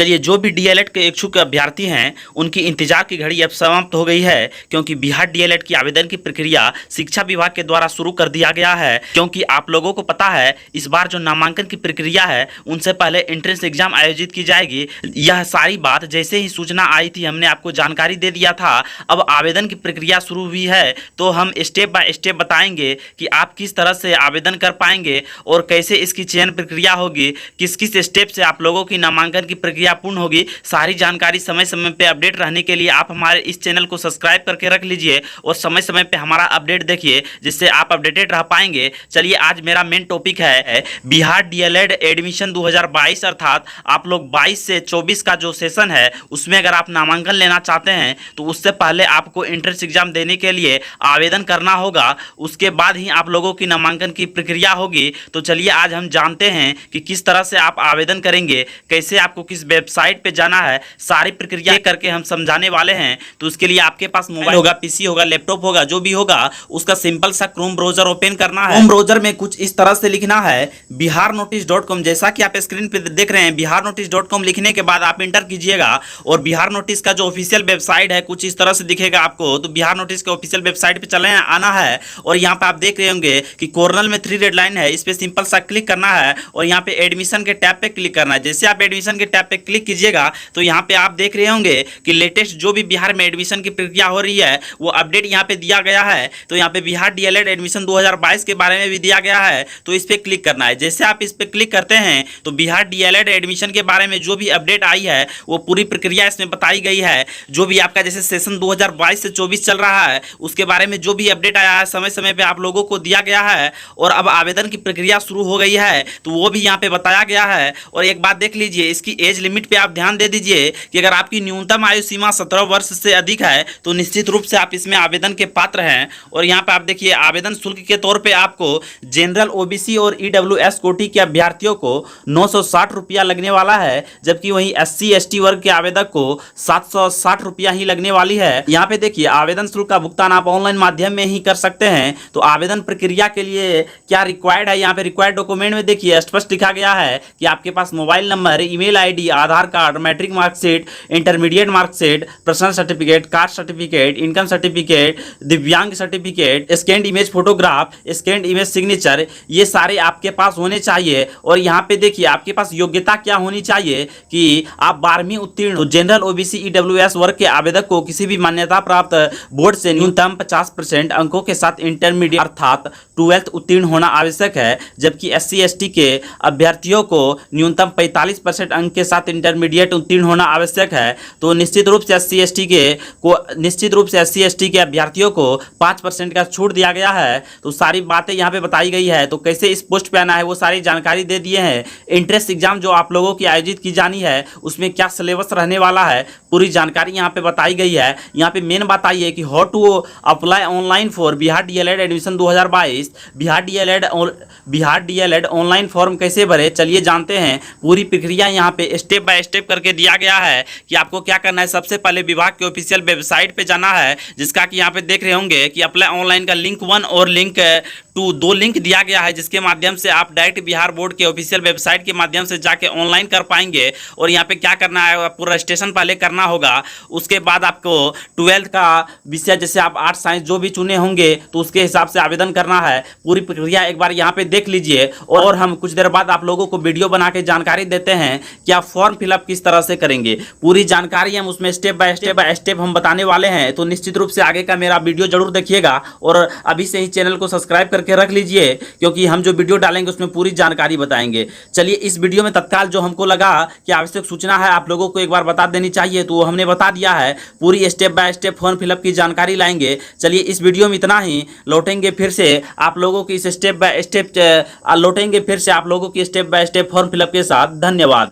चलिए, जो भी डीएलएड के इच्छुक अभ्यर्थी हैं उनकी इंतजार की घड़ी अब समाप्त हो गई है, क्योंकि बिहार डीएलएड की आवेदन की प्रक्रिया शिक्षा विभाग के द्वारा शुरू कर दिया गया है। क्योंकि आप लोगों को पता है इस बार जो नामांकन की प्रक्रिया है उनसे पहले एंट्रेंस एग्जाम आयोजित की जाएगी। यह सारी बात जैसे ही सूचना आई थी हमने आपको जानकारी दे दिया था। अब आवेदन की प्रक्रिया शुरू हुई है तो हम स्टेप बाय स्टेप बताएंगे कि आप किस तरह से आवेदन कर पाएंगे और कैसे इसकी चयन प्रक्रिया होगी, किस किस स्टेप से आप लोगों की नामांकन की प्रक्रिया पूर्ण होगी। सारी जानकारी समय समय पे अपडेट रहने के लिए आप हमारे इस चैनल को सब्सक्राइब करके रख लीजिए और समय समय पे हमारा अपडेट देखिए, जिससे आप अपडेटेड रह पाएंगे। चलिए, आज मेरा मेन टॉपिक है बिहार डीएलएड एडमिशन 2022, अर्थात आप लोग 22 से 24 का जो सेशन है उसमें अगर आप नामांकन लेना चाहते हैं तो उससे पहले आपको एंट्रेंस एग्जाम देने के लिए आवेदन करना होगा। उसके बाद ही आप लोगों की नामांकन की प्रक्रिया होगी। तो चलिए, आज हम जानते हैं कि किस तरह से आप आवेदन करेंगे, कैसे आपको किस वेबसाइट पे जाना है, सारी प्रक्रिया करके हम समझाने वाले हैं। तो उसके लिए आपके पास मोबाइल होगा, पीसी होगा, लैपटॉप होगा, जो भी होगा उसका सिंपल सा क्रोम ब्राउजर ओपन करना है। क्रोम ब्राउजर में कुछ इस तरह से लिखना है biharnotice.com। जैसा कि आप स्क्रीन पे देख रहे हैं biharnotice.com लिखने के बाद आप इंटर कीजिएगा और बिहार नोटिस का जो ऑफिशियल वेबसाइट है कुछ इस तरह से दिखेगा आपको। तो बिहार नोटिस के ऑफिशियल वेबसाइट पे चले आना है और यहाँ पे आप देख रहे होंगे कि कॉर्नर में 3 रेड लाइन है, इस पे सिंपल सा क्लिक करना है और यहाँ पे एडमिशन के टैब पे क्लिक करना है। जैसे आप एडमिशन के टैब पे क्लिक कीजिएगा तो यहाँ पे आप देख रहे होंगे कि लेटेस्ट जो भी बिहार में एडमिशन की प्रक्रिया हो रही है वो अपडेट यहाँ पे दिया गया है। तो यहाँ पे बिहार डीएलएड एडमिशन 2022 के बारे में भी दिया गया है, तो इस पे क्लिक करना है। जैसे आप इस पे क्लिक करते हैं तो बिहार डीएलएड एडमिशन के बारे में जो भी अपडेट आई है वो पूरी प्रक्रिया इसमें बताई गई है। जो भी आपका जैसे सेशन 2022 से 24 चल रहा है उसके बारे में जो भी अपडेट आया है समय समय पे आप लोगों को दिया गया है और अब आवेदन की प्रक्रिया शुरू हो गई है तो वो भी यहाँ पे बताया गया है। और एक बात देख लीजिए, इसकी एज लिमिट पे आप ध्यान दे दीजिए कि अगर आपकी न्यूनतम आयु सीमा 17 वर्ष से अधिक है तो निश्चित रूप से आप इसमें आवेदन के पात्र हैं। और यहाँ पे आप देखिए, आवेदन शुल्क के तौर पे आपको जनरल, ओबीसी और ईडब्ल्यूएस कोटि के अभ्यर्थियों को 960 रुपया लगने वाला है, जबकि वहीं SC ST वर्ग के आवेदक को 760 रुपया ही लगने वाली है। यहाँ पे देखिए, आवेदन शुल्क का भुगतान आप ऑनलाइन माध्यम में ही कर सकते हैं। तो आवेदन प्रक्रिया के लिए क्या रिक्वायर्ड है, यहाँ पे रिक्वायर्ड डॉक्यूमेंट में देखिए स्पष्ट लिखा गया है कि आपके पास mobile number, email ID, Aadhaar card, matric marksheet, intermediate marksheet, personal certificate, caste certificate, income certificate, दिव्यांग certificate, scanned image photograph, scanned image signature, ये सारे आपके पास होने चाहिए। और यहाँ पे देखिए आपके पास योग्यता क्या होनी चाहिए कि आप 12वीं उत्तीर्ण। तो जनरल, ओबीसी, ईडब्ल्यूएस वर्ग के आवेदक को किसी भी मान्यता प्राप्त बोर्ड से न्यूनतम 50% अंकों के साथ इंटरमीडिएट अर्थात 12th उत्तीर्ण होना आवश्यक है, जबकि SC ST के अभ्यर्थियों को न्यूनतम 45% अंक के साथ इंटरमीडिएट उत्तीर्ण होना आवश्यक है। तो निश्चित रूप से SC ST के अभ्यर्थियों को 5% का छूट दिया गया है। तो सारी बातें यहाँ पे बताई गई है। तो कैसे इस पोस्ट पे आना है वो सारी जानकारी दे दिए हैं। एंट्रेंस एग्जाम जो आप लोगों की आयोजित की जानी है उसमें क्या सिलेबस रहने वाला है पूरी जानकारी यहाँ पे बताई गई है। यहाँ पे मेन बात आई है कि how to apply online for Bihar DElEd admission 2022। Bihar DElEd online form कैसे भरे, चलिए जानते हैं। पूरी प्रक्रिया यहाँ पे स्टेप बाय स्टेप करके दिया गया है कि आपको क्या करना है। सबसे पहले विभाग के ऑफिशियल वेबसाइट पे जाना है, जिसका कि यहाँ पे देख रहे होंगे कि अप्लाई ऑनलाइन का लिंक 1 और लिंक 2 दो लिंक दिया गया है, जिसके माध्यम से आप डायरेक्ट बिहार बोर्ड के ऑफिशियल वेबसाइट के माध्यम से जाके ऑनलाइन कर पाएंगे। और यहाँ पे क्या करना है, पूरा रजिस्ट्रेशन पहले करना होगा। उसके बाद आपको 12th का विषय जैसे आप आर्ट्स साइंस जो भी चुने होंगे तो उसके हिसाब से आवेदन करना है। पूरी प्रक्रिया एक बार यहाँ पे देख लीजिए और हम कुछ देर बाद आप लोगों को वीडियो बना के जानकारी देते हैं कि आप फॉर्म फिलअप किस तरह से करेंगे। पूरी जानकारी हम उसमें स्टेप बाय स्टेप हम बताने वाले हैं। तो निश्चित रूप से आगे का मेरा वीडियो जरूर देखिएगा और अभी से ही चैनल को सब्सक्राइब करके रख लीजिए, क्योंकि हम जो वीडियो डालेंगे उसमें पूरी जानकारी बताएंगे। चलिए, इस वीडियो में तत्काल जो हमको लगा कि आवश्यक सूचना है आप लोगों को एक बार बता देनी चाहिए तो वो हमने बता दिया है। पूरी step by step form fill up की जानकारी लाएंगे। चलिए, इस वीडियो में इतना ही। लौटेंगे फिर से आप लोगों की step by step form fill up के साथ। धन्यवाद।